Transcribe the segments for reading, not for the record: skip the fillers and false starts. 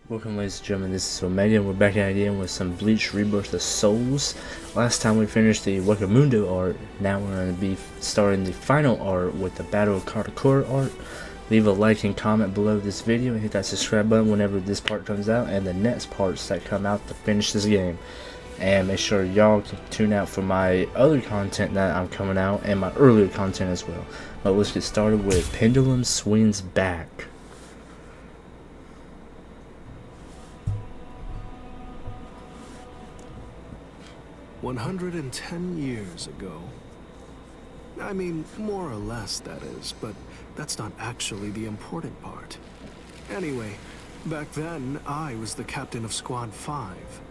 Welcome, ladies and gentlemen, this is Omega, and we're back at it again with some Bleach Rebirth of Souls. Last time we finished the Wakamundo art, now we're going to be starting the final art with the Battle of Katakura art. Leave a like and comment below this video and hit that subscribe button whenever this part comes out and the next parts that come out to finish this game. And make sure y'all can tune out for my other content that I'm coming out and my earlier content as well. But let's get started with Pendulum Swings Back. "110 years ago. I mean, more or less, that is, but that's not actually the important part. Anyway, back then, I was the captain of Squad 5.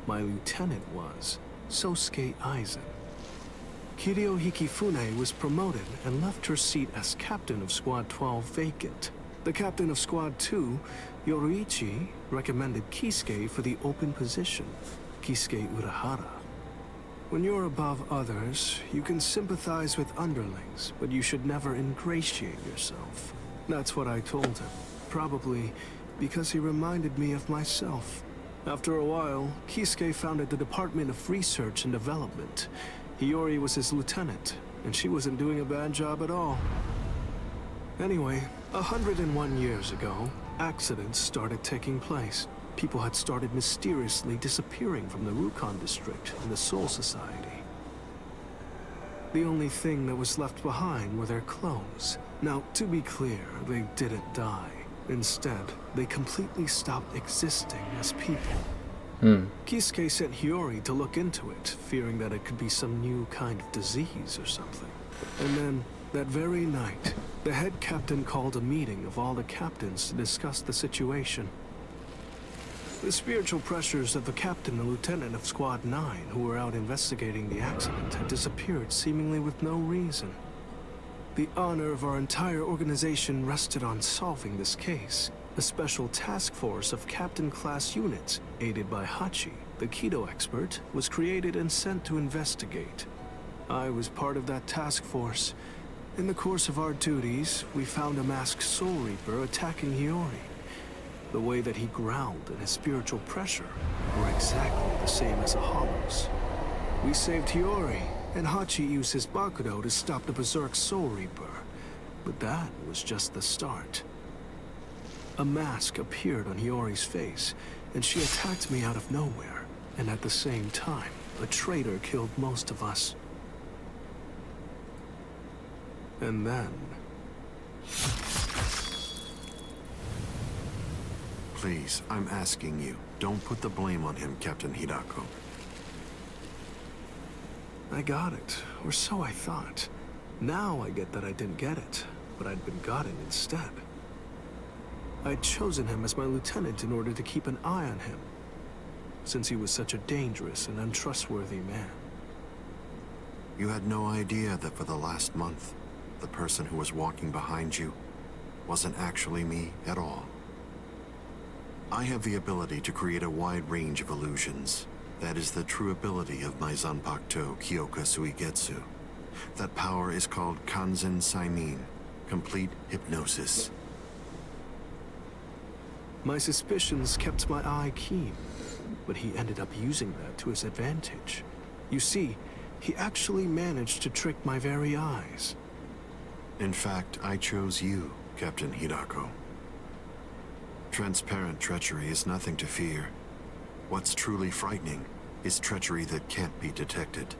My lieutenant was Sosuke Aizen. Kiryu Hikifune was promoted and left her seat as captain of Squad 12 vacant. The captain of Squad 2, Yoruichi, recommended Kisuke for the open position, Kisuke Urahara. When you're above others, you can sympathize with underlings, but you should never ingratiate yourself. That's what I told him, probably because he reminded me of myself. After a while, Kisuke founded the Department of Research and Development. Hiyori was his lieutenant, and she wasn't doing a bad job at all. Anyway, 101 years ago, accidents started taking place. People had started mysteriously disappearing from the Rukon district and the Soul Society. The only thing that was left behind were their clothes. Now, to be clear, they didn't die. Instead, they completely stopped existing as people. Kisuke sent Hiyori to look into it, fearing that it could be some new kind of disease or something. And then, that very night, the head captain called a meeting of all the captains to discuss the situation. The spiritual pressures of the captain and lieutenant of Squad 9 who were out investigating the accident had disappeared seemingly with no reason. The honor of our entire organization rested on solving this case. A special task force of captain-class units, aided by Hachi, the Kido expert, was created and sent to investigate. I was part of that task force. In the course of our duties, we found a masked Soul Reaper attacking Hiyori. The way that he growled and his spiritual pressure were exactly the same as a Hollow's. We saved Hiyori, and Hachi used his Bakudo to stop the Berserk Soul Reaper. But that was just the start. A mask appeared on Hiyori's face, and she attacked me out of nowhere. And at the same time, a traitor killed most of us. And then... Please, I'm asking you, don't put the blame on him, Captain Hidako. I got it, or so I thought. Now I get that I didn't get it, but I'd been gotten instead. I'd chosen him as my lieutenant in order to keep an eye on him, since he was such a dangerous and untrustworthy man. You had no idea that for the last month, the person who was walking behind you wasn't actually me at all. I have the ability to create a wide range of illusions. That is the true ability of my Zanpakuto Kyoka Suigetsu. That power is called Kanzen Saimin, complete hypnosis. My suspicions kept my eye keen, but he ended up using that to his advantage. You see, he actually managed to trick my very eyes. In fact, I chose you, Captain Hidako. Transparent treachery is nothing to fear. What's truly frightening is treachery that can't be detected.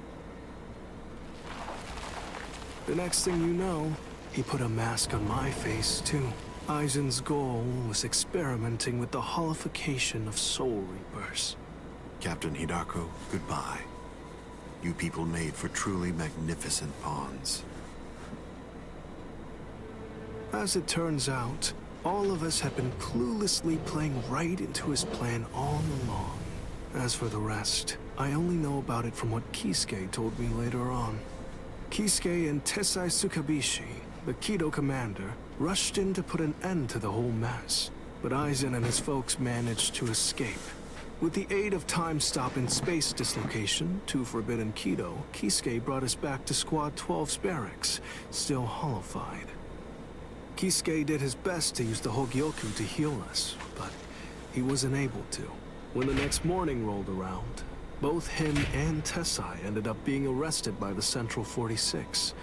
The next thing you know, he put a mask on my face, too. Aizen's goal was experimenting with the holification of Soul Reapers. Captain Hidako, goodbye. You people made for truly magnificent pawns. As it turns out, all of us had been cluelessly playing right into his plan all along. As for the rest, I only know about it from what Kisuke told me later on. Kisuke and Tessai Tsukabishi, the Kido commander, rushed in to put an end to the whole mess. But Aizen and his folks managed to escape. With the aid of time stop and space dislocation, to Forbidden Kido, Kisuke brought us back to Squad 12's barracks, still hollowified. Kisuke did his best to use the Hogyoku to heal us, but he wasn't able to. When the next morning rolled around, both him and Tessai ended up being arrested by the Central 46.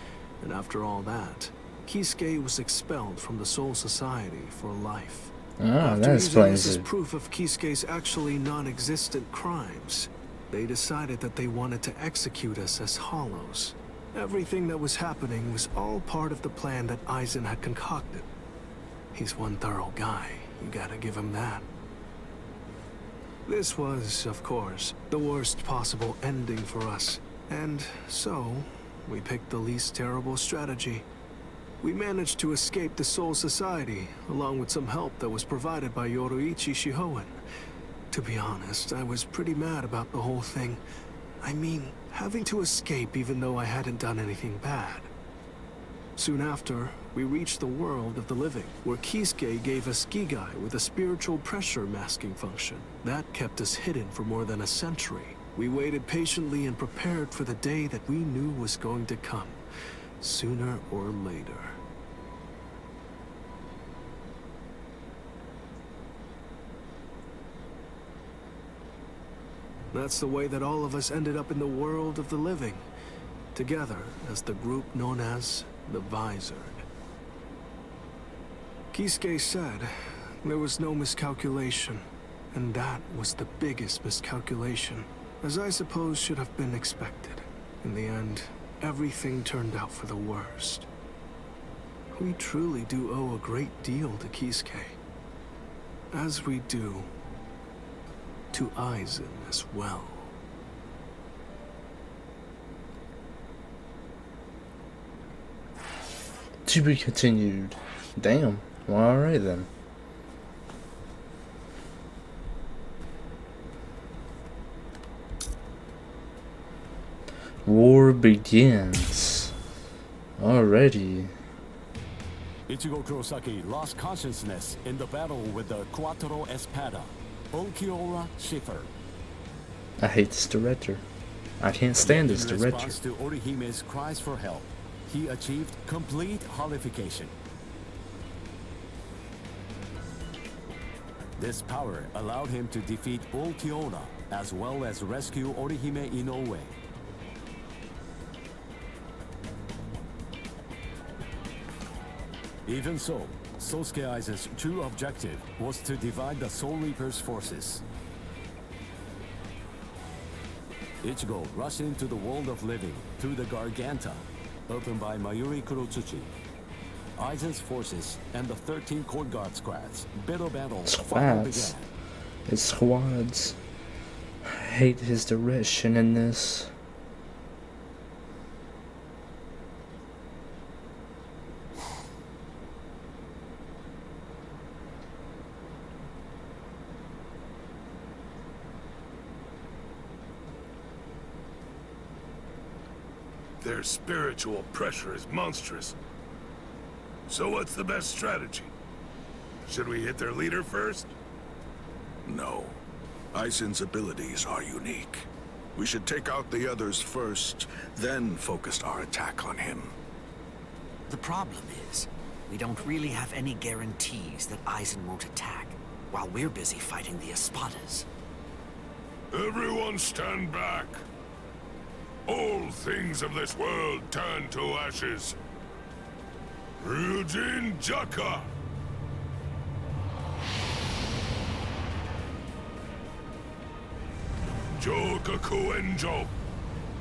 And after all that, Kisuke was expelled from the Soul Society for life. Ah, After that using explains this as it. proof of Kisuke's actually non-existent crimes, they decided that they wanted to execute us as hollows. Everything that was happening was all part of the plan that Aizen had concocted. He's one thorough guy, you gotta give him that. This was, of course, the worst possible ending for us, and so we picked the least terrible strategy. We managed to escape the Soul Society, along with some help that was provided by Yoruichi Shihoen. To be honest, I was pretty mad about the whole thing. I mean, having to escape even though I hadn't done anything bad. Soon after, we reached the world of the living, where Kisuke gave us Gigai with a spiritual pressure masking function. That kept us hidden for more than a century. We waited patiently and prepared for the day that we knew was going to come, sooner or later. That's the way that all of us ended up in the world of the living, together as the group known as the Visored. Kisuke said there was no miscalculation, and that was the biggest miscalculation, as I suppose should have been expected. In the end, everything turned out for the worst. We truly do owe a great deal to Kisuke, as we do to Aizen as well. To be continued. Damn. Well, alright then. War begins. Already. Ichigo Kurosaki lost consciousness in the battle with the Quattro Espada, Ulquiorra Schiffer. I hate this director. I can't stand this In director. response to Orihime's cries for help, he achieved complete holification. This power allowed him to defeat Ulquiorra as well as rescue Orihime Inoue. Even so, Sosuke Aizen's true objective was to divide the Soul Reaper's forces. Ichigo rushed into the world of living through the Garganta, opened by Mayuri Kurotsuchi. Aizen's forces and the 13 Court Guard squads bitter battle finally Squads? began. It's squads. I hate his direction in this. Their spiritual pressure is monstrous. So what's the best strategy? Should we hit their leader first? No. Aizen's abilities are unique. We should take out the others first, then focus our attack on him. The problem is, we don't really have any guarantees that Aizen won't attack, while we're busy fighting the Espadas. Everyone stand back. All things of this world turn to ashes. Ryujin Jaka! Jokaku Enjo.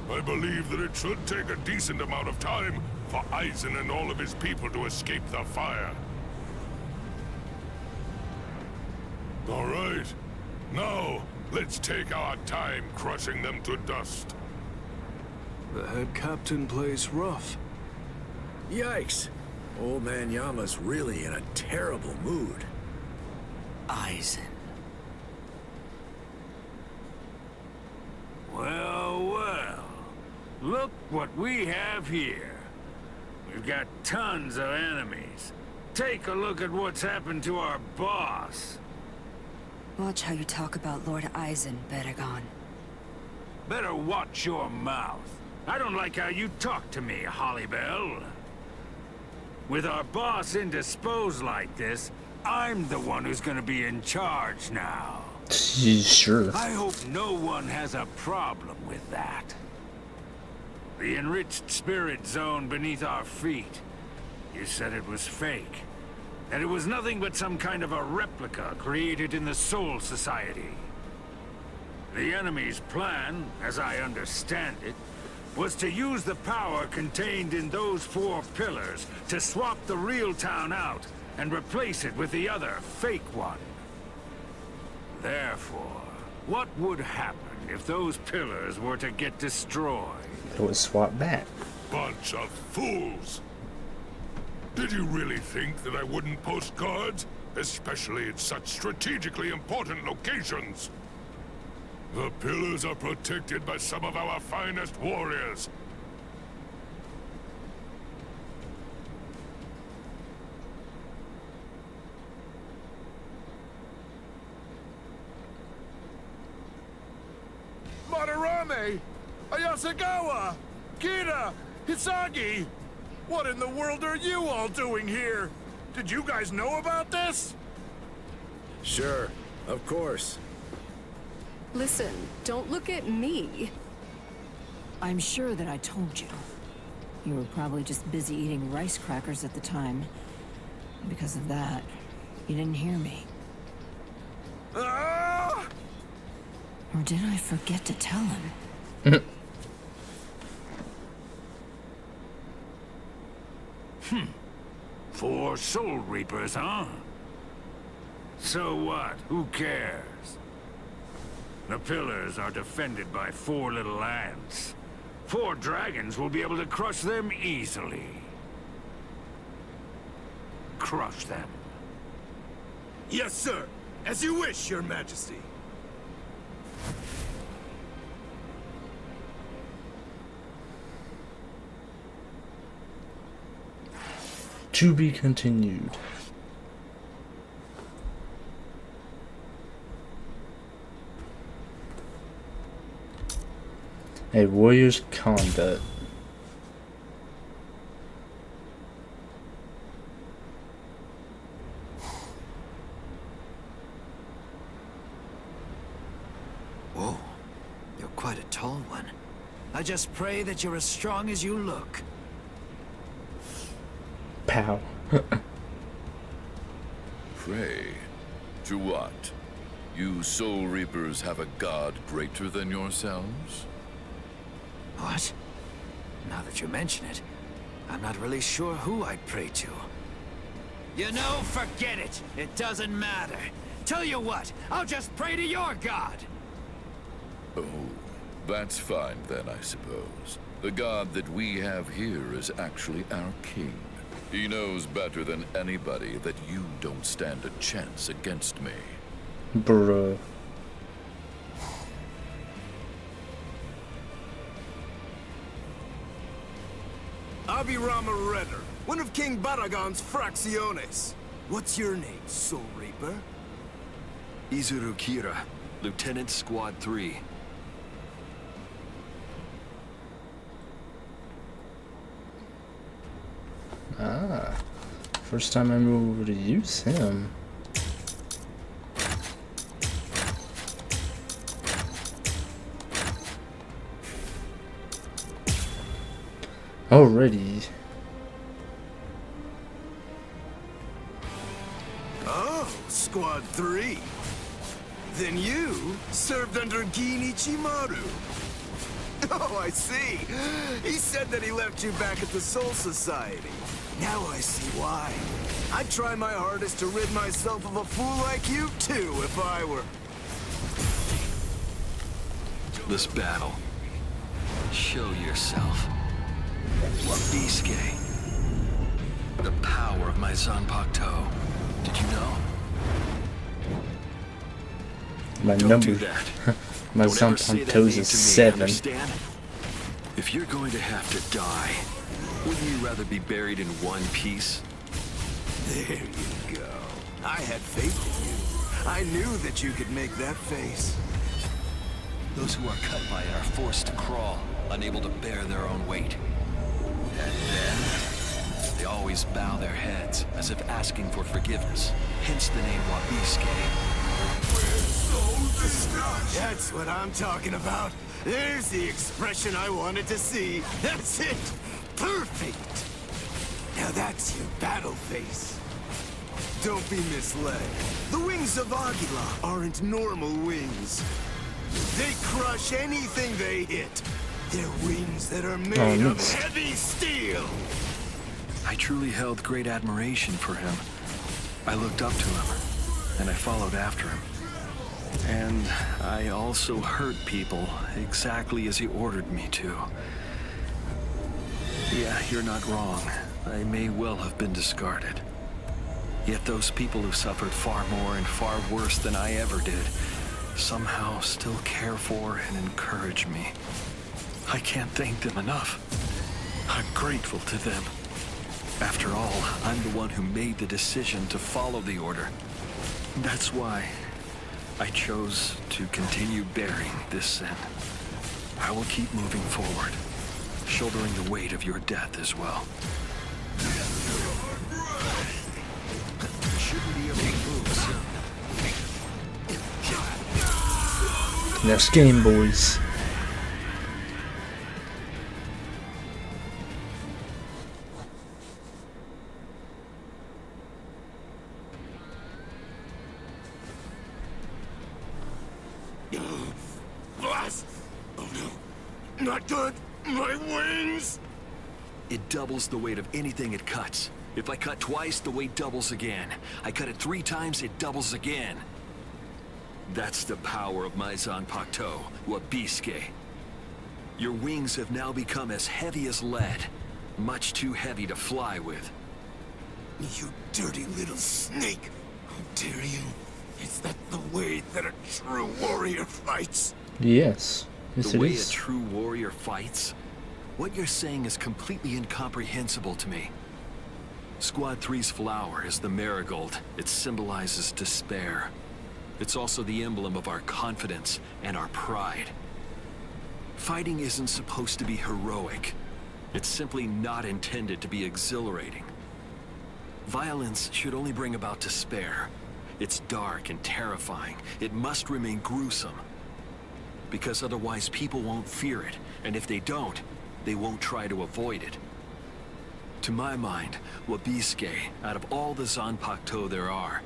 I believe that it should take a decent amount of time for Aizen and all of his people to escape the fire. All right. Now, let's take our time crushing them to dust. The head captain plays rough. Yikes! Old man Yama's really in a terrible mood. Aizen. Well, well. Look what we have here. We've got tons of enemies. Take a look at what's happened to our boss. Watch how you talk about Lord Aizen, Beregon. Better watch your mouth. I don't like how you talk to me, Hollybell. With our boss indisposed like this, I'm the one who's gonna be in charge now. Sure. I hope no one has a problem with that. The enriched spirit zone beneath our feet. You said it was fake. That it was nothing but some kind of a replica created in the Soul Society. The enemy's plan, as I understand it, was to use the power contained in those 4 pillars to swap the real town out and replace it with the other, fake one. Therefore, what would happen if those pillars were to get destroyed? It was swapped back. Bunch of fools! Did you really think that I wouldn't post guards? Especially in such strategically important locations? The pillars are protected by some of our finest warriors. Madarame! Ayasagawa! Kira! Hisagi! What in the world are you all doing here? Did you guys know about this? Sure, of course. Listen, don't look at me. I'm sure that I told you. You were probably just busy eating rice crackers at the time. Because of that, you didn't hear me. Ah! Or did I forget to tell him? 4 Soul Reapers, huh? So what? Who cares? The pillars are defended by 4 little ants. 4 dragons will be able to crush them easily. Crush them. Yes, sir. As you wish, Your Majesty. To be continued. A warrior's conduct. Whoa, you're quite a tall one. I just pray that you're as strong as you look. Pow. Pray? To what? You Soul Reapers have a god greater than yourselves? What? Now that you mention it, I'm not really sure who I'd pray to. You know, forget it. It doesn't matter. Tell you what, I'll just pray to your god. Oh, that's fine then, I suppose. The god that we have here is actually our king. He knows better than anybody that you don't stand a chance against me. Bruh. Abirama Redder, one of King Baragon's Fracciones. What's your name, Soul Reaper? Izuru Kira, Lieutenant Squad 3. Ah. First time I'm able to use him. Alrighty. Oh, Squad 3. Then you served under Gin Ichimaru. Oh, I see. He said that he left you back at the Soul Society. Now I see why. I'd try my hardest to rid myself of a fool like you, too, if I were... This battle. Show yourself. Isuke. The power of my Zanpakuto. Did you know? My Don't number. do that. My Don't ever say that Zanpakuto's name is to me, 7. understand? If you're going to have to die, wouldn't you rather be buried in one piece? There you go. I had faith in you. I knew that you could make that face. Those who are cut by it are forced to crawl, unable to bear their own weight. And then, They always bow their heads, as if asking for forgiveness. Hence the name Wabiske. That's what I'm talking about. There's the expression I wanted to see. That's it. Perfect. Now that's your battle face. Don't be misled. The wings of Aguila aren't normal wings. They crush anything they hit. They're wings that are made of heavy steel. I truly held great admiration for him. I looked up to him, and I followed after him. And I also hurt people exactly as he ordered me to. Yeah, you're not wrong. I may well have been discarded. Yet those people who suffered far more and far worse than I ever did somehow still care for and encourage me. I can't thank them enough. I'm grateful to them. After all, I'm the one who made the decision to follow the order. That's why I chose to continue bearing this sin. I will keep moving forward, shouldering the weight of your death as well. Shouldn't be able to move soon. Next game, boys. Blast! Oh no. Not good. My wings! It doubles the weight of anything it cuts. If I cut twice, the weight doubles again. I cut it 3 times, it doubles again. That's the power of my Zanpakuto, Wabiske. Your wings have now become as heavy as lead. Much too heavy to fly with. You dirty little snake! How dare you? Is that the way that a true warrior fights? Yes. Yes, the it way is. a true warrior fights? What you're saying is completely incomprehensible to me. Squad 3's flower is the marigold. It symbolizes despair. It's also the emblem of our confidence and our pride. Fighting isn't supposed to be heroic. It's simply not intended to be exhilarating. Violence should only bring about despair. It's dark and terrifying. It must remain gruesome. Because otherwise people won't fear it, and if they don't, they won't try to avoid it. To my mind, Wabiske, out of all the Zanpakuto there are,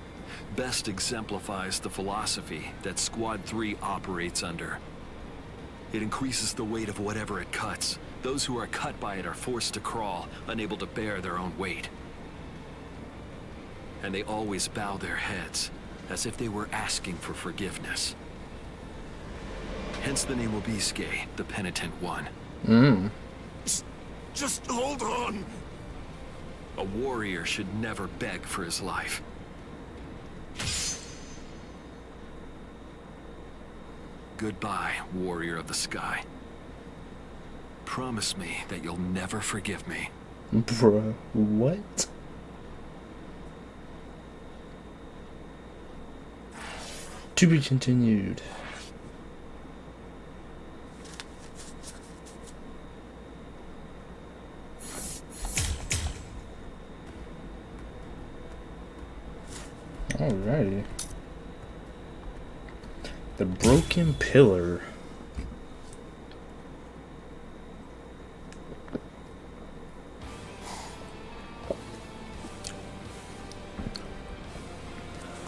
best exemplifies the philosophy that Squad 3 operates under. It increases the weight of whatever it cuts. Those who are cut by it are forced to crawl, unable to bear their own weight. And they always bow their heads, as if they were asking for forgiveness. Hence the name Wabiske, the penitent one. Just hold on. A warrior should never beg for his life. Goodbye, warrior of the sky. Promise me that you'll never forgive me. Bruh, what? To be continued. Alrighty. The Broken Pillar.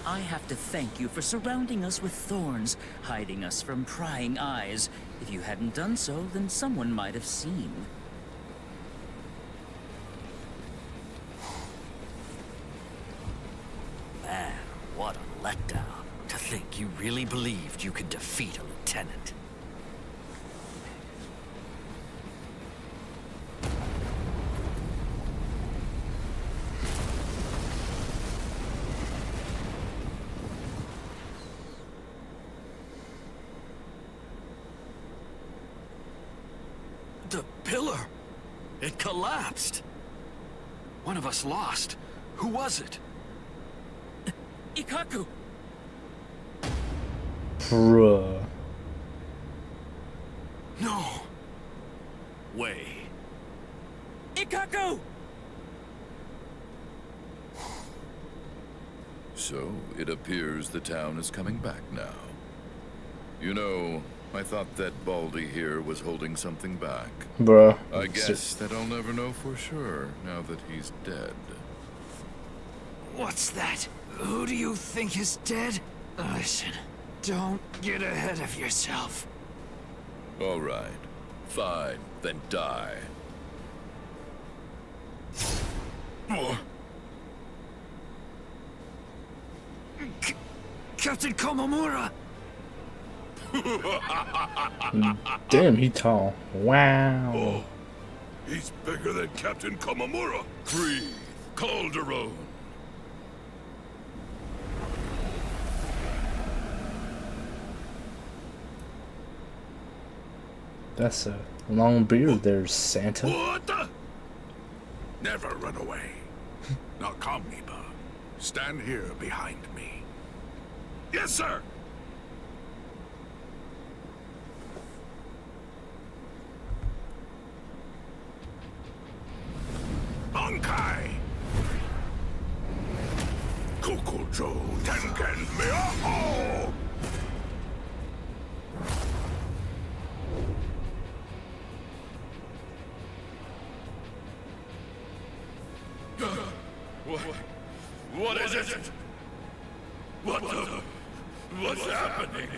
I have to thank you for surrounding us with thorns, hiding us from prying eyes. If you hadn't done so, then someone might have seen. Man, what a letdown. To think you really believed you could defeat a lieutenant. The pillar! It collapsed! One of us lost. Who was it? Ikaku! Bruh. No! Way. Ikaku! So, it appears the town is coming back now. You know, I thought that Baldy here was holding something back. Bruh. I guess that I'll never know for sure now that he's dead. What's that? Who do you think is dead? Listen, don't get ahead of yourself. All right. Fine, then die. Captain Komamura! Damn, he tall. Wow. Oh, he's bigger than Captain Komamura. Breathe, Calderon. That's a long beard there, Santa. What the? Never run away. Now come, Nipa. Stand here behind me. Yes, sir. Bankai! Kokujo Tenken Miao! What is it? What's happening?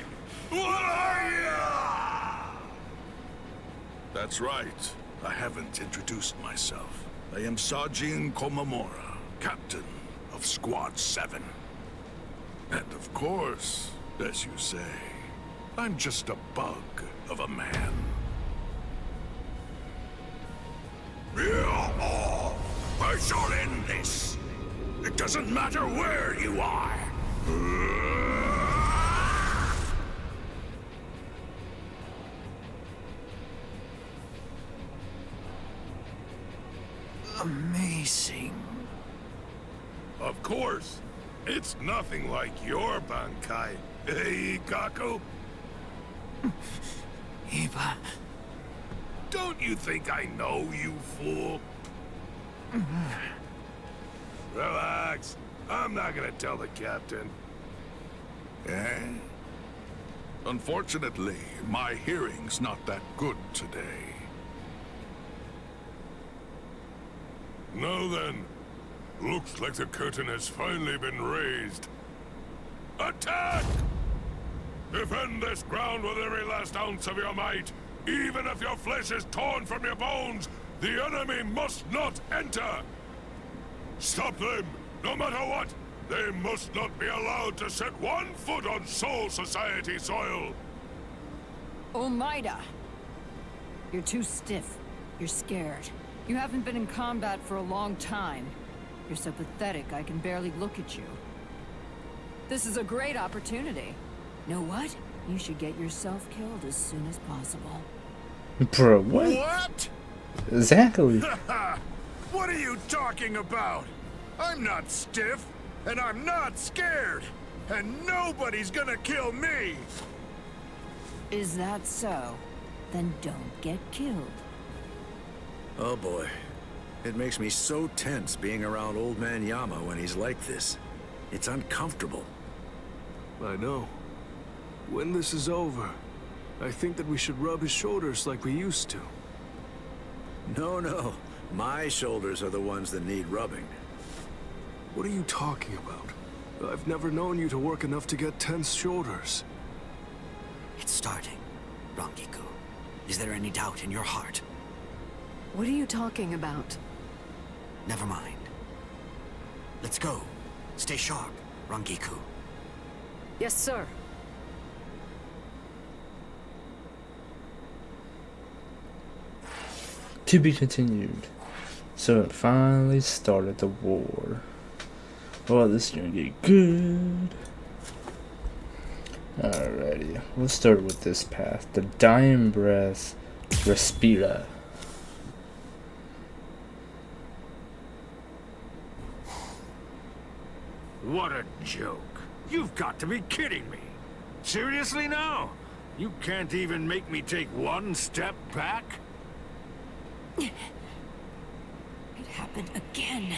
What are you? That's right. I haven't introduced myself. I am Sajin Komamura, captain of Squad 7. And of course, as you say, I'm just a bug of a man. I shall end this. It doesn't matter where you are. Amazing. Of course. It's nothing like your Bankai. Hey, Kaku? Iba. Don't you think I know, you fool? Relax. I'm not gonna tell the captain. Eh? Unfortunately, my hearing's not that good today. Now then, looks like the curtain has finally been raised. Attack! Defend this ground with every last ounce of your might. Even if your flesh is torn from your bones, the enemy must not enter. Stop them, no matter what. They must not be allowed to set 1 foot on Soul Society soil. Omaida! You're too stiff. You're scared. You haven't been in combat for a long time. You're so pathetic I can barely look at you. This is a great opportunity. Know what? You should get yourself killed as soon as possible. Bro, what? What? Exactly. What are you talking about? I'm not stiff, and I'm not scared, and nobody's gonna kill me! Is that so? Then don't get killed. Oh boy. It makes me so tense being around Old Man Yama when he's like this. It's uncomfortable. I know. When this is over, I think that we should rub his shoulders like we used to. No. My shoulders are the ones that need rubbing. What are you talking about? I've never known you to work enough to get tense shoulders. It's starting. Rangiku, is there any doubt in your heart? What are you talking about? Never mind. Let's go. Stay sharp, Rangiku. Yes, sir. To be continued. So it finally started the war. Oh, this is gonna get good. Alrighty, we'll start with this path. The Dying Breath Respira. What a joke. You've got to be kidding me. Seriously now? You can't even make me take 1 step back? It happened again.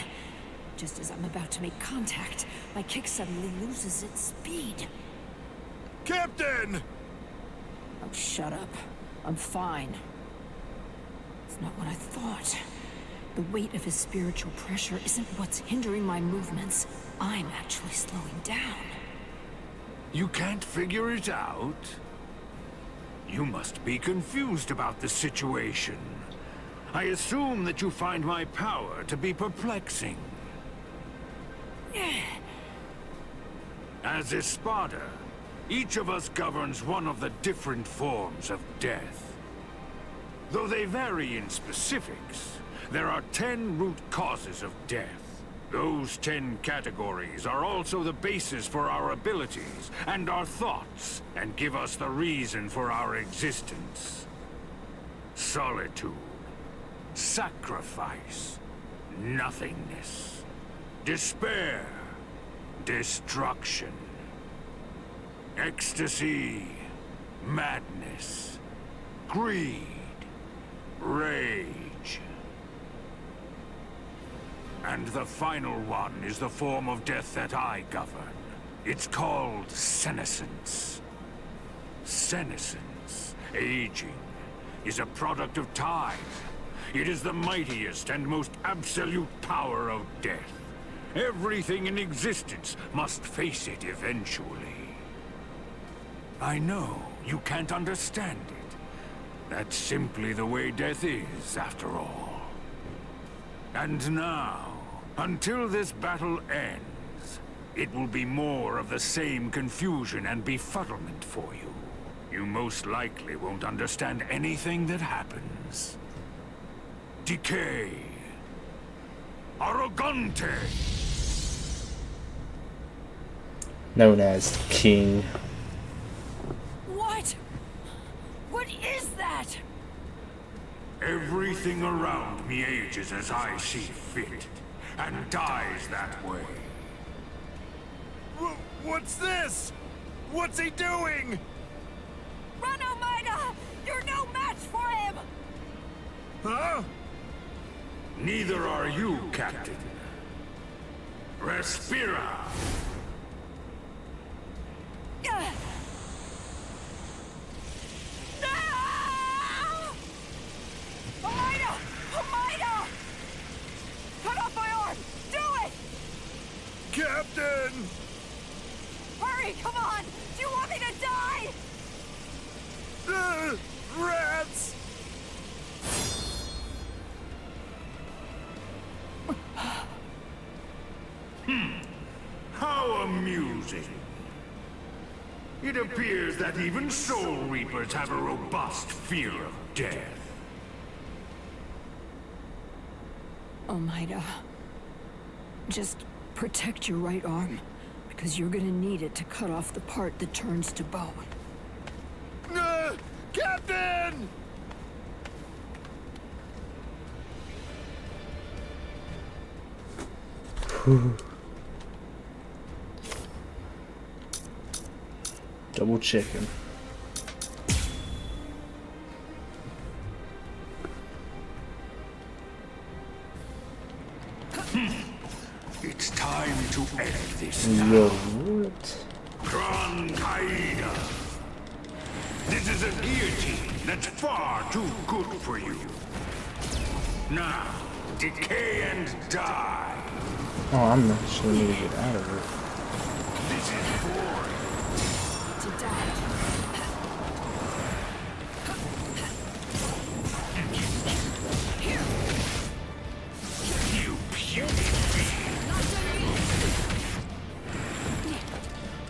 Just as I'm about to make contact, my kick suddenly loses its speed. Captain! Oh, shut up. I'm fine. It's not what I thought. The weight of his spiritual pressure isn't what's hindering my movements. I'm actually slowing down. You can't figure it out? You must be confused about the situation. I assume that you find my power to be perplexing. As Espada, each of us governs one of the different forms of death. Though they vary in specifics, there are 10 root causes of death. Those 10 categories are also the basis for our abilities and our thoughts, and give us the reason for our existence. Solitude, sacrifice, nothingness, despair, destruction, ecstasy, madness, greed, rage. And the final one is the form of death that I govern. It's called senescence. Senescence, aging, is a product of time. It is the mightiest and most absolute power of death. Everything in existence must face it eventually. I know you can't understand it. That's simply the way death is, after all. And now, until this battle ends, it will be more of the same confusion and befuddlement for you. You most likely won't understand anything that happens. Decay. Arrogante. Known as King. What? What is that? Everything around me ages as I see fit, and dies that way. What's this? What's he doing? Run, Omaida! You're no match for him! Huh? Neither are you, Captain. Respira! Omaida! Omaida! Cut off my arm! Do it! Captain! Hurry, come on! Do you want me to die? Rats! How amusing. It appears that even Soul Reapers have a robust fear of death. Omaida, just protect your right arm, because you're gonna need it to cut off the part that turns to bone. Captain! Double checking. It's time to end this Yo, now. what? Gran Caída. This is a guillotine that's far too good for you. Now, decay and die. Oh, I'm actually need to get out of it. This is boring. To die. You puny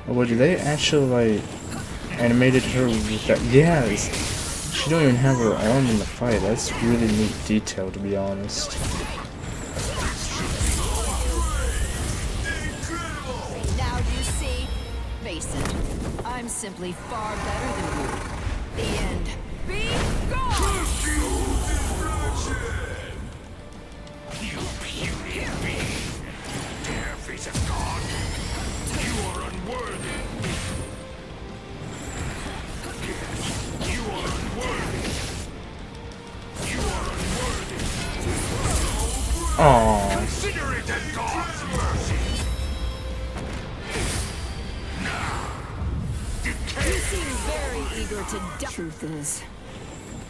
Oh, what, did they actually, like, animated her with that? Yes! She don't even have her arm in the fight. That's really neat detail, to be honest. Now you see? Face it, I'm simply far better than you. The end. Be gone! You puny being! Dare face a god! You are unworthy! Yes, you are unworthy! You are unworthy! Aww. Consider it a god! eager to die. Truth is,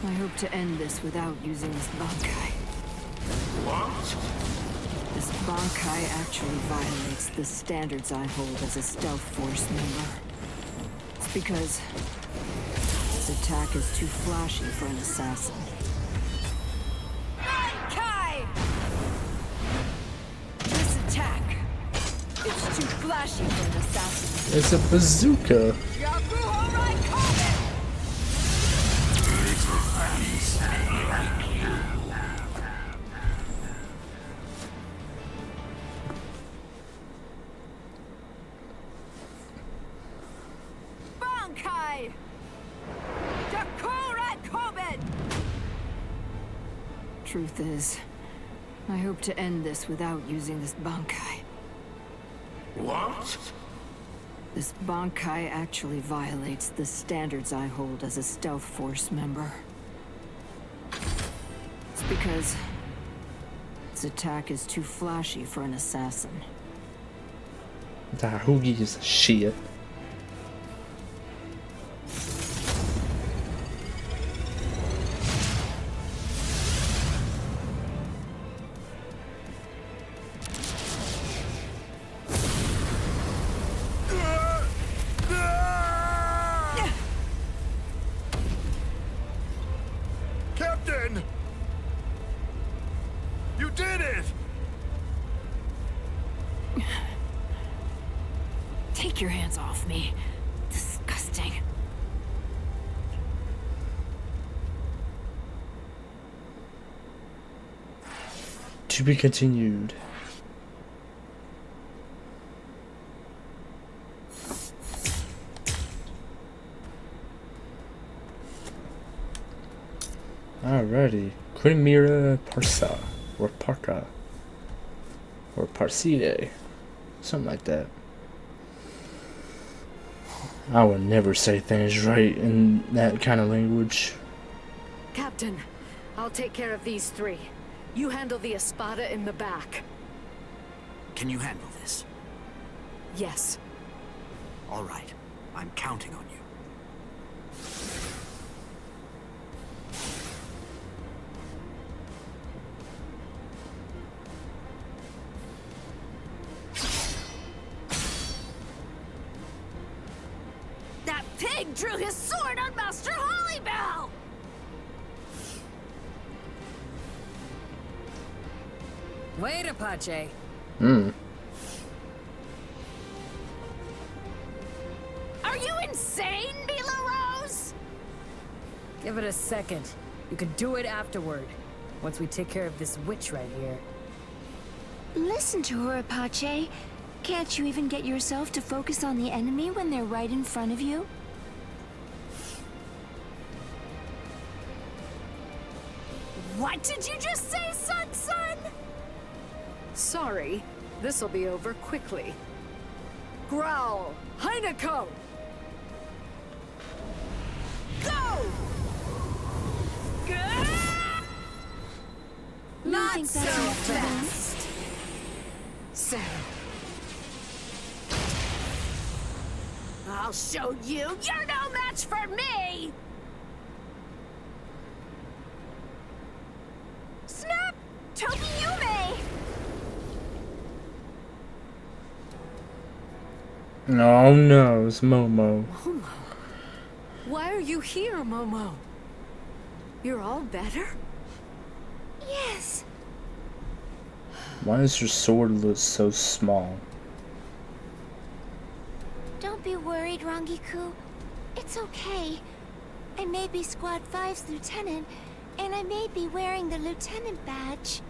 I hope to end this without using this Bankai. What? This Bankai actually violates the standards I hold as a stealth force member. It's because this attack is too flashy for an assassin. Bankai! This attack is too flashy for an assassin. It's a bazooka. Bankai! Truth is, I hope to end this without using this Bankai. What? This Bankai actually violates the standards I hold as a stealth force member. It's because this attack is too flashy for an assassin. Who gives a shit? Captain! You did it! Take your hands off me. Disgusting. To be continued. Alrighty. Quimera Parsa. Or Parka. Or Parside. Something like that. I would never say things right in that kind of language. Captain, I'll take care of these three. You handle the Espada in the back. Can you handle this? Yes. All right. I'm counting on you. That pig drew his sword on Master Hollybell! Wait, Apache. Are you insane, Mila Rose? Give it a second. You can do it afterward. Once we take care of this witch right here. Listen to her, Apache. Can't you even get yourself to focus on the enemy when they're right in front of you? What did you just say, son? Sorry. This'll be over quickly. Growl! Heineko! Go! Not think so that's enough for them? fast! So... I'll show you! You're no match for me! Snap! Tokiyume! Oh no, it's Momo. Momo? Why are you here, Momo? You're all better? Yes. Why does your sword look so small? Don't be worried, Rangiku. It's okay. I may be Squad 5's lieutenant, and I may be wearing the lieutenant badge.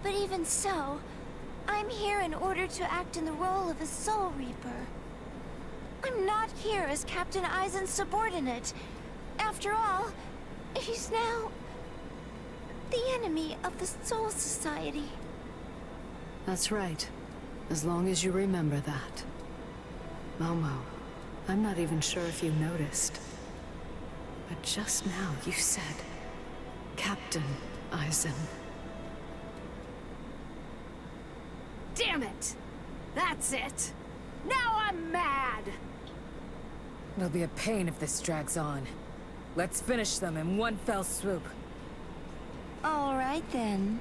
But even so, I'm here in order to act in the role of a Soul Reaper. I'm not here as Captain Aizen's subordinate. After all, he's now the enemy of the Soul Society. That's right. As long as you remember that. Momo, I'm not even sure if you noticed. But just now you said... Captain Aizen. Damn it! That's it! Now I'm mad! It'll be a pain if this drags on. Let's finish them in one fell swoop. All right then.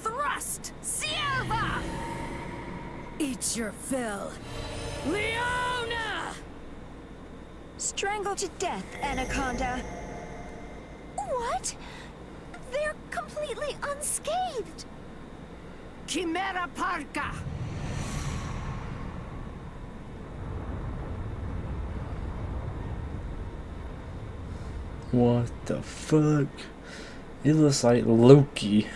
Thrust! Sierva! Eat your fill. Leona! Strangle to death, Anaconda. What? They're completely unscathed. Chimera Parka! What the fuck? It looks like Loki.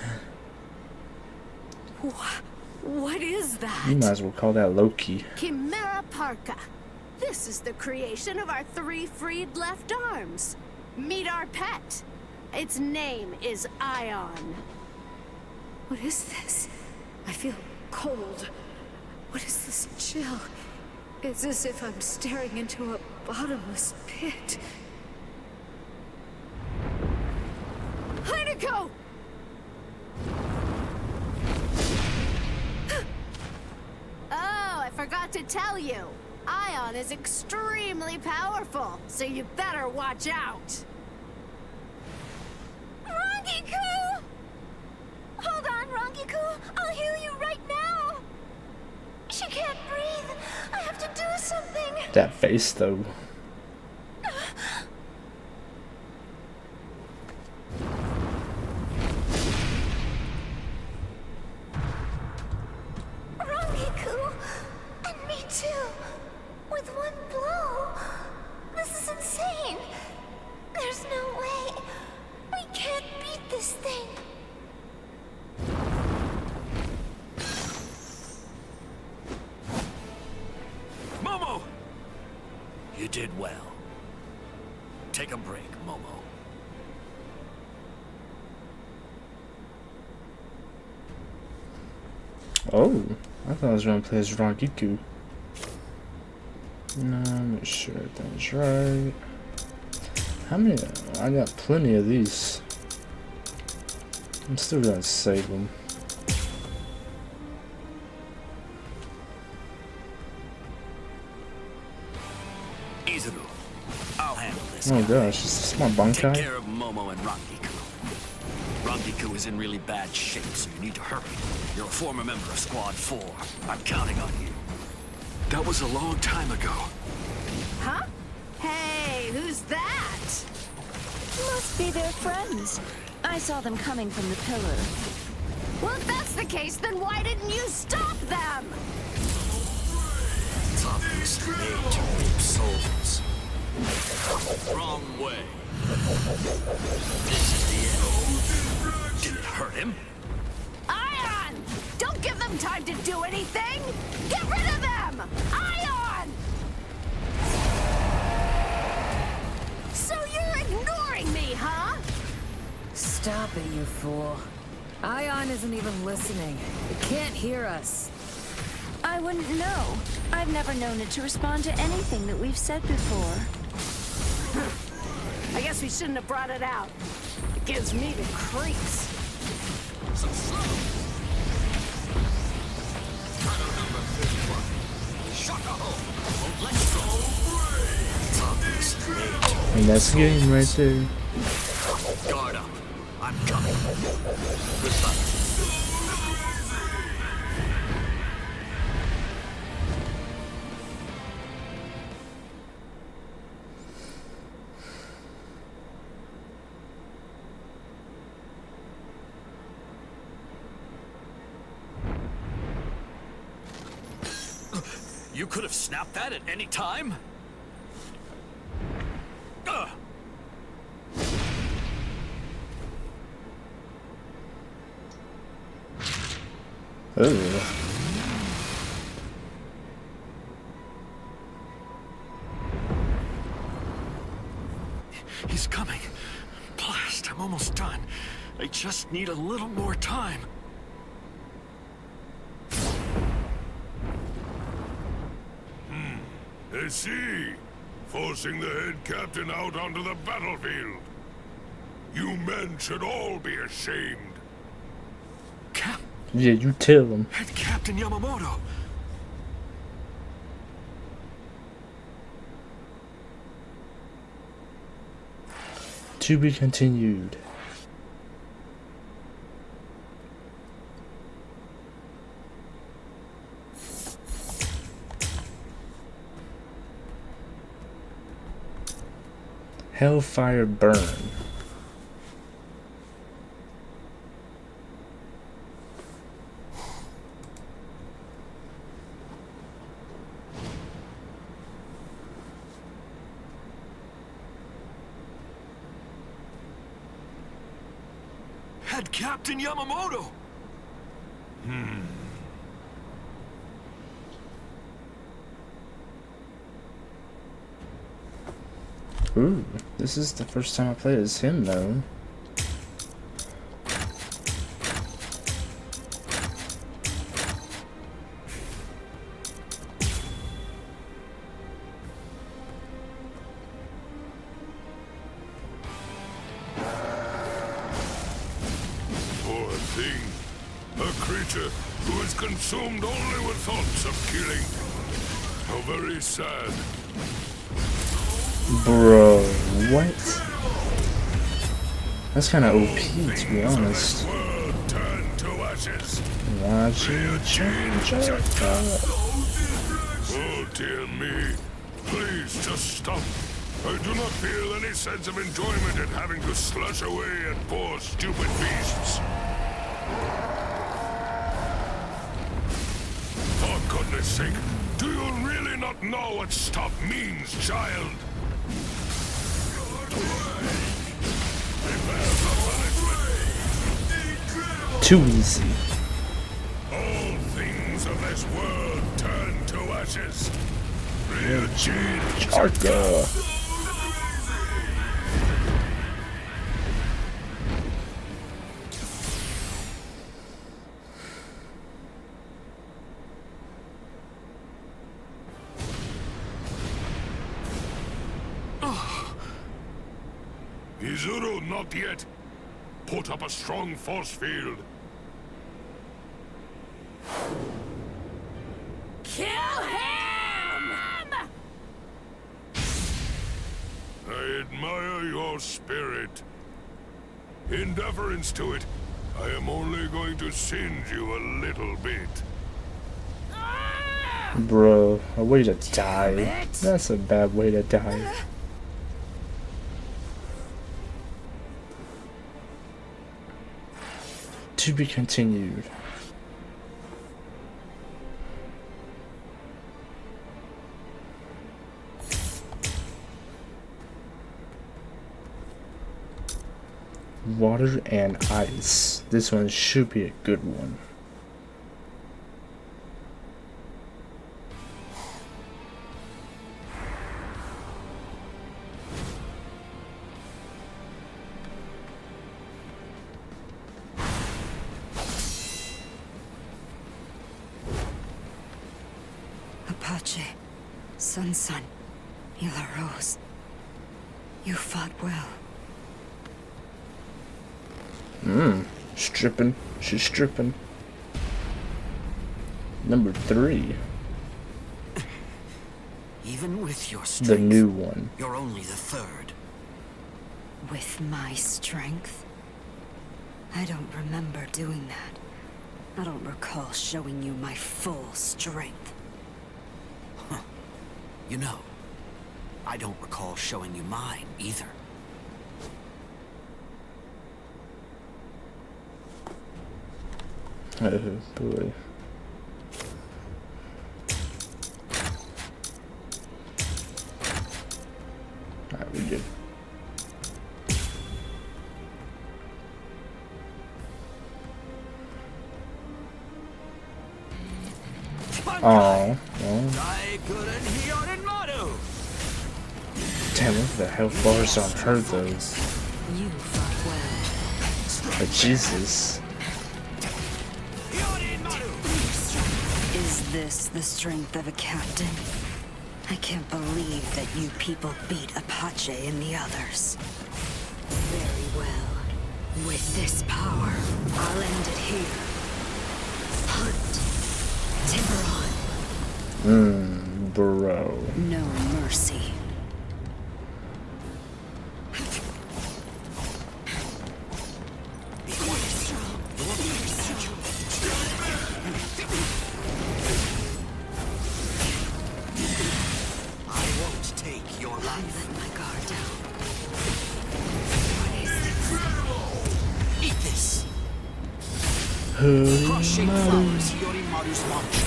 What is that? You might as well call that Loki. Chimera Parka. This is the creation of our 3 freed left arms. Meet our pet. Its name is Ion. What is this? I feel cold. What is this chill? It's as if I'm staring into a bottomless pit. Heineko! Oh, I forgot to tell you. Ion is extremely powerful, so you better watch out. Rangiku! Hold on, Rangiku. I'll heal you right now. She can't breathe. I have to do something. That face, though. Rangiku! And me too. With one blow. This is insane. There's no way. We can't beat this thing. Momo! You did well. Take a break, Momo. Oh, I thought I was gonna play as Rangiku. No, make sure everything's right. How many? I got plenty of these. I'm still gonna save them. Izuru, I'll handle this. Oh gosh, is this my Bankai? Take care of Momo and Rangiku. Rangiku is in really bad shape, so you need to hurry. You're a former member of Squad 4. I'm counting on you. That was a long time ago. Huh? Hey, who's that? Must be their friends. I saw them coming from the pillar. Well, if that's the case, then why didn't you stop them? Toughness made to reap souls. Wrong way. This is the end. Did it hurt him? Ion! Don't give them time to do anything! Get rid of them! Ion! So you're ignoring me, huh? Stop it, you fool. Ion isn't even listening. It can't hear us. I wouldn't know. I've never known it to respond to anything that we've said before. I guess we shouldn't have brought it out. It gives me the creeps. And that's the game right there. Guard up. I'm coming. Goodbye. You could have snapped that at any time? Ugh. He's coming. Blast, I'm almost done. I just need a little more time. I see. Forcing the head captain out onto the battlefield. You men should all be ashamed. Yeah, you tell him. Head Captain Yamamoto. To be continued. Hellfire Burn. Head Captain Yamamoto! Ooh, this is the first time I played as him though. Poor thing. A creature who is consumed only with thoughts of killing. How very sad. Bro, what? That's kind of OP, to be honest. Watch it change up. Oh dear me. Please just stop. I do not feel any sense of enjoyment in having to slush away at poor stupid beasts. For goodness sake, do you really not know what stop means, child? Too easy. All things of this world turn to ashes. Real change. Izuru, not yet. Put up a strong force field. Kill him! I admire your spirit. In deference to it, I am only going to singe you a little bit. Bro, a way to die. That's a bad way to die. To be continued. Water and ice. This one should be a good one. Apache, Sun, ROS. You fought well. Stripping. She's stripping. Number 3. Even with your strength, The new one. you're only the third. With my strength? I don't remember doing that. I don't recall showing you my full strength. Huh. You know, I don't recall showing you mine either. Oh boy. Alright, we good. Oh, damn, look at the health bars on her though. You fought well. But Jesus. Is this the strength of a captain? I can't believe that you people beat Apache and the others. Very well. With this power, I'll end it here. Hunt. Tiburon. Bro. No mercy. let my guard down. Eat this. Holy Cross-shaped moly. flowers, Yorimaru's launch.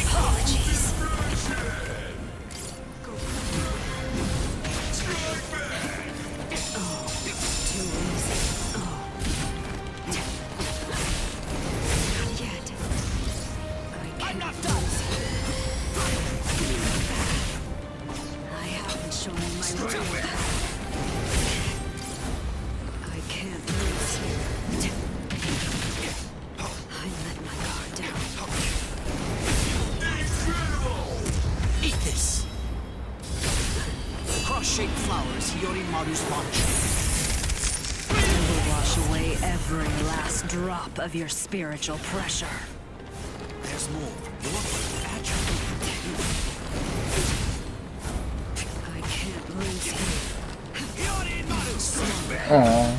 Apologies. Oh, too easy. Oh. Not yet. I'm not done. I haven't shown you my real power. I can't lose here. I let my guard down. Eat this. Cross-shaped flowers, Yorimaru's launch. It will wash away every last drop of your spiritual pressure. There's more. You're agile. I can't lose here. Aww.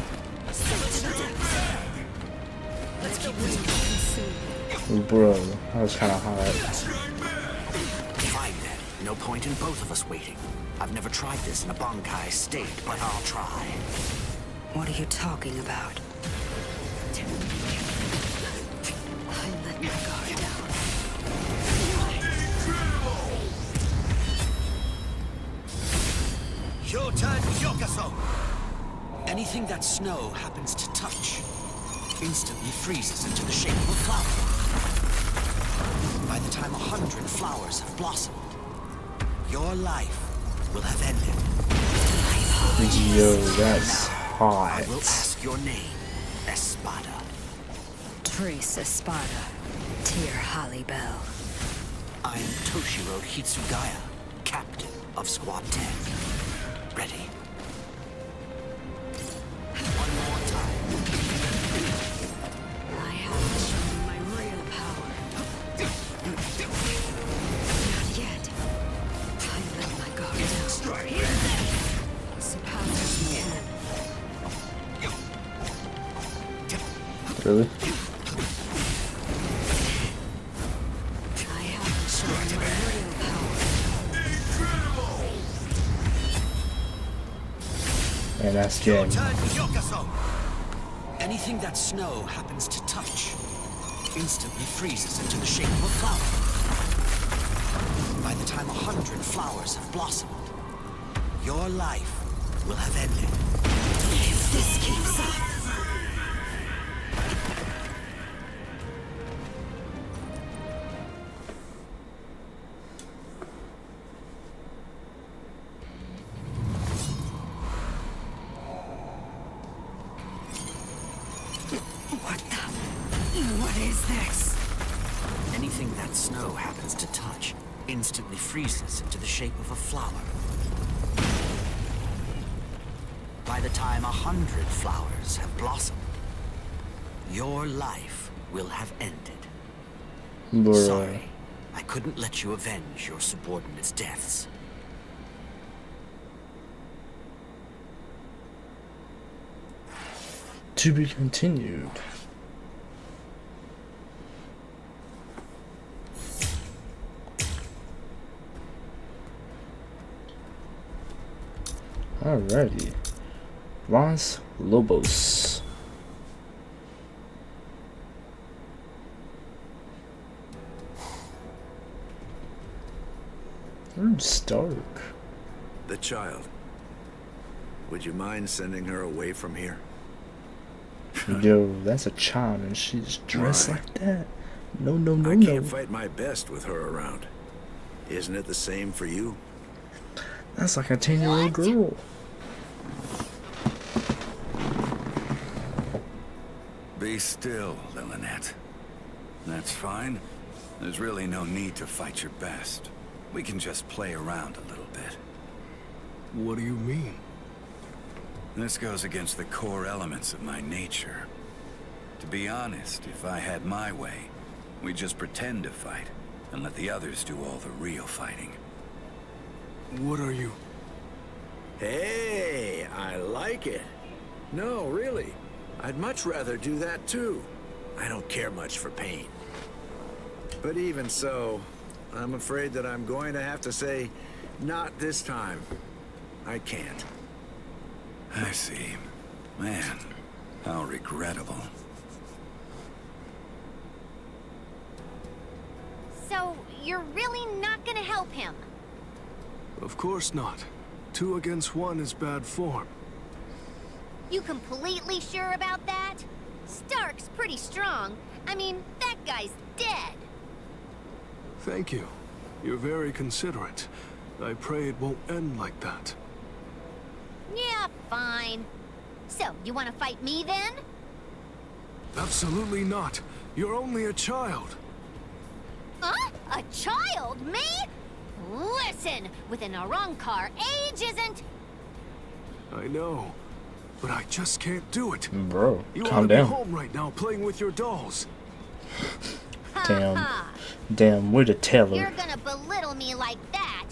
Let's keep this consumed. Bro, that was kind of hot. Fine then. No point in both of us waiting. I've never tried this in a Bankai state, but I'll try. What are you talking about? I let my guard down. Yotan Yokaso! Anything that snow happens to touch instantly freezes into the shape of a flower. By the time 100 flowers have blossomed, your life will have ended. Yo, that's hot. I will ask your name, Espada. Trace Espada. Tyr Hallibell. I'm Toshiro Hitsugaya, captain of Squad 10. Ready? One more time. I haven't shown you my real power. Not yet. I let my guard down. Suppose you can. Really? I haven't shown you my real power. And that's game. Yotan Yokaso! Anything that snow happens to touch instantly freezes into the shape of a flower. By the time 100 flowers have blossomed, your life will have ended. If this keeps up. What is this? Anything that snow happens to touch instantly freezes into the shape of a flower. By the time 100 flowers have blossomed, your life will have ended. Bro. Sorry, I couldn't let you avenge your subordinates' deaths. To be continued. Alrighty. Los Lobos. Stark. The child. Would you mind sending her away from here? Yo, that's a child and she's dressed Why? like that. No, no, no, I no. can't fight my best with her around. Isn't it the same for you? That's like a 10-year-old girl. Be still, Lillinette. That's fine. There's really no need to fight your best. We can just play around a little bit. What do you mean? This goes against the core elements of my nature. To be honest, if I had my way, we'd just pretend to fight and let the others do all the real fighting. What are you? Hey, I like it. No, really. I'd much rather do that too. I don't care much for pain. But even so, I'm afraid that I'm going to have to say Not this time. I can't. I see. Man, how regrettable. So, you're really not gonna help him? Of course not. 2 against 1 is bad form. You completely sure about that? Stark's pretty strong. I mean, that guy's dead. Thank you. You're very considerate. I pray it won't end like that. Yeah, fine. So, you want to fight me then? Absolutely not. You're only a child. Huh? A child? Me? Listen, with an Arrancar, age isn't... I know, but I just can't do it. Bro, you calm ought to down. be home right now playing with your dolls. Damn, way to tell her. You're gonna belittle me like that.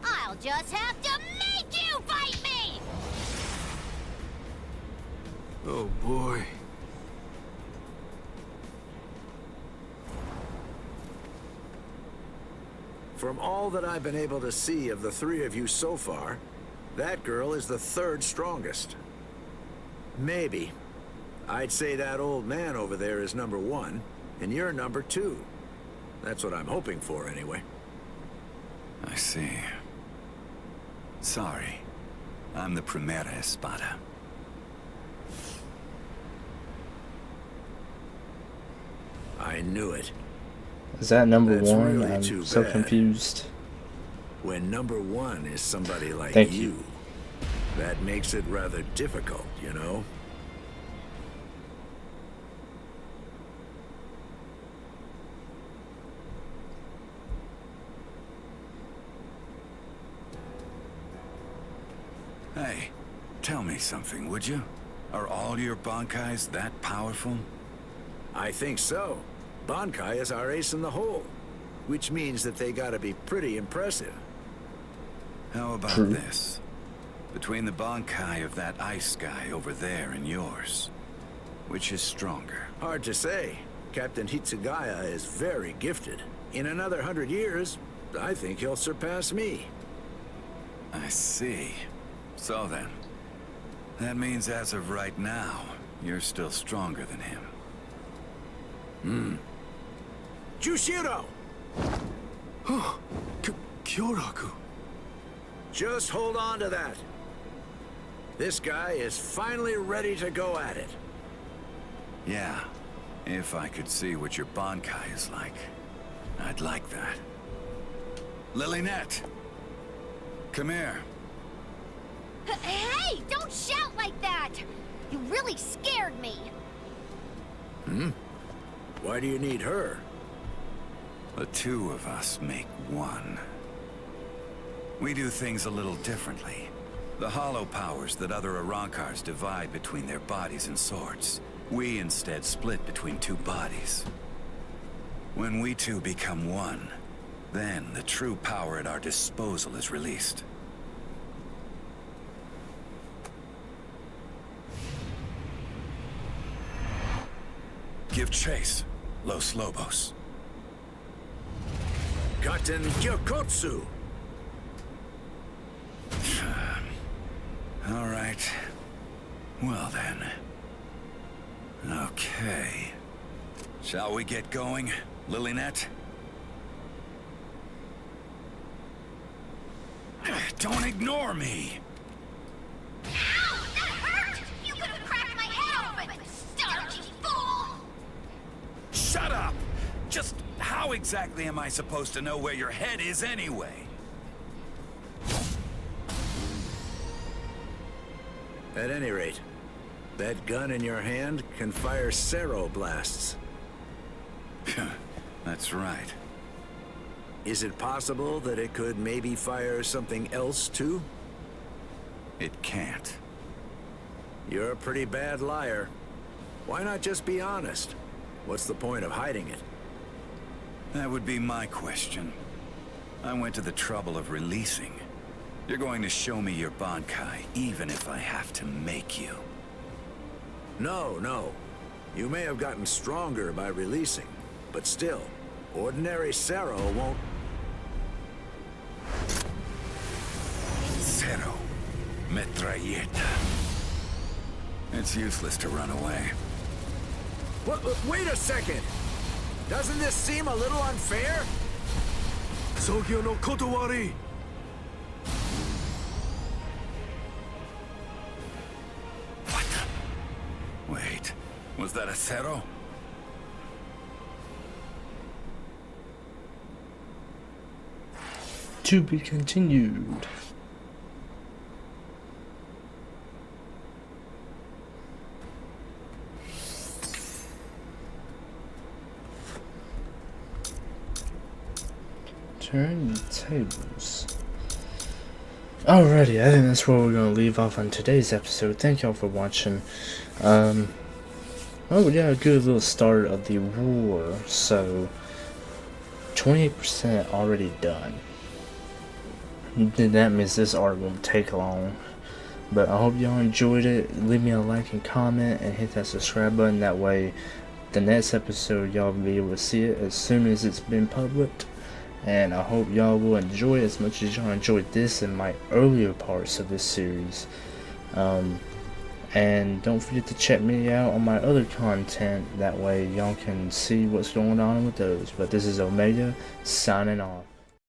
I'll just have to make you fight me! Oh boy. From all that I've been able to see of the 3 of you so far, that girl is the 3rd strongest. Maybe. I'd say that old man over there is number 1, and you're number 2. That's what I'm hoping for, anyway. I see. Sorry. I'm the Primera Espada. I knew it. Is that number That's 1? really I'm too so bad. confused. When number 1 is somebody like Thank you, that makes it rather difficult, you know? Hey, tell me something, would you? Are all your Bankais that powerful? I think so. Bankai is our ace in the hole, which means that they gotta be pretty impressive. How about this? Between the Bankai of that ice guy over there and yours, which is stronger? Hard to say. Captain Hitsugaya is very gifted. In another 100 years, I think he'll surpass me. I see. So then, that means as of right now, you're still stronger than him. Jushiro! Kyoraku. Just hold on to that. This guy is finally ready to go at it. Yeah, if I could see what your Bankai is like, I'd like that. Lilynette! Come here. Hey, don't shout like that! You really scared me. Why do you need her? The 2 of us make 1. We do things a little differently. The hollow powers that other Arrancars divide between their bodies and swords, we instead split between 2 bodies. When we 2 become 1, then the true power at our disposal is released. Give chase, Los Lobos. Gaten Gyokotsu! All right. Well then. Okay. Shall we get going, Lilynette? Don't ignore me! Ow! That hurt! You could have cracked my head open! Stark, you fool! Shut up! Just how exactly am I supposed to know where your head is anyway? At any rate, that gun in your hand can fire Cero blasts. That's right. Is it possible that it could maybe fire something else too? It can't. You're a pretty bad liar. Why not just be honest? What's the point of hiding it? That would be my question. I went to the trouble of releasing. You're going to show me your Bankai, even if I have to make you. No. You may have gotten stronger by releasing, but still, ordinary Cero won't... Metralleta. It's useless to run away. Wait a second! Doesn't this seem a little unfair? Sogyo no kotowari! Wait, was that a Zero? To be continued. Turn the tables. Alrighty, I think that's where we're going to leave off on today's episode. Thank y'all for watching. Well, we got a good little start of the war, so 28% already done. Then that means this art won't take long. But I hope y'all enjoyed it. Leave me a like and comment and hit that subscribe button. That way the next episode y'all will be able to see it as soon as it's been published. And I hope y'all will enjoy it as much as y'all enjoyed this and my earlier parts of this series. And don't forget to check me out on my other content. That way y'all can see what's going on with those. But this is Omega signing off.